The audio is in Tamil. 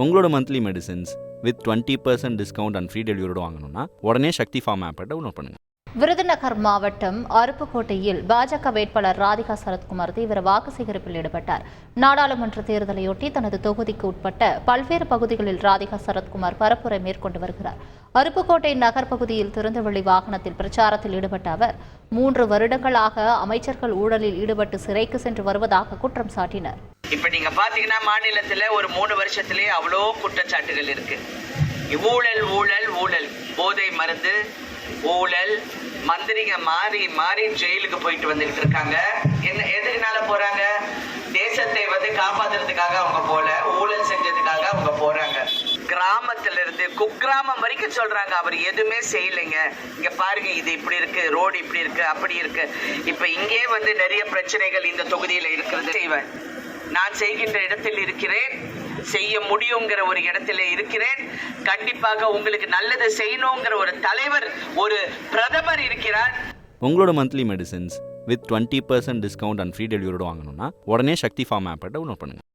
உங்களோட monthly medicines with 20% discount and free டெலிவரியோட வாங்கணும்னா உடனே சக்தி ஃபார்ம் ஆப்பை டவுன்லோட் பண்ணுங்கள். விருதுநகர் மாவட்டம் அருப்புக்கோட்டையில் பாஜக வேட்பாளர் ராதிகா சரத்குமார் தீவிர வாக்கு சேகரிப்பில் ஈடுபட்டார். நாடாளுமன்ற தேர்தலையொட்டி தனது தொகுதிக்கு உட்பட்ட பல்வேறு பகுதிகளில் ராதிகா சரத்குமார் பரப்புரை மேற்கொண்டு வருகிறார். அருப்புக்கோட்டை நகர் பகுதியில் திறந்தவெளி வாகனத்தில் பிரச்சாரத்தில் ஈடுபட்ட அவர் 3 வருடங்களாக அமைச்சர்கள் ஊழலில் ஈடுபட்டு சிறைக்கு சென்று வருவதாக குற்றம் சாட்டினார். இப்ப நீங்க பாத்தீங்கன்னா மாநிலத்துல ஒரு 3 வருஷத்திலேயே அவ்வளோ குற்றச்சாட்டுகள் இருக்கு. ஊழல் ஊழல் ஊழல், போதை மருந்து ஊழல், மந்திரிங்க மாறி மாறி ஜெயிலுக்கு போயிட்டு வந்துகிட்டு இருக்காங்க. என்ன எதுக்குனால போறாங்க? தேசத்தை காப்பாத்துறதுக்காக அவங்க போல, ஊழல் செஞ்சதுக்காக அவங்க போறாங்க. கிராமத்துல இருந்து குக்கிராமம் வரைக்கும் சொல்றாங்க அவர் எதுவுமே செய்யலைங்க. இங்க பாருங்க, இது இப்படி இருக்கு, ரோடு இப்படி இருக்கு, அப்படி இருக்கு. இப்ப இங்கே நிறைய பிரச்சனைகள் இந்த தொகுதியில இருக்கிறது. செய்வேன், நான் செய்கின்ற இடத்தில் இருக்கிறேன், செய்ய முடியுங்கிற ஒரு இடத்துல இருக்கிறேன். கண்டிப்பாக உங்களுக்கு நல்லது செய்யணுங்கிற ஒரு தலைவர், ஒரு பிரதமர் இருக்கிறார். உங்களோட monthly medicines with 20% discount and free டெலிவரியோட வாங்கணும்னா உடனே சக்தி ஃபார்ம் ஆப்பை டவுன்லோட் பண்ணுங்கள்.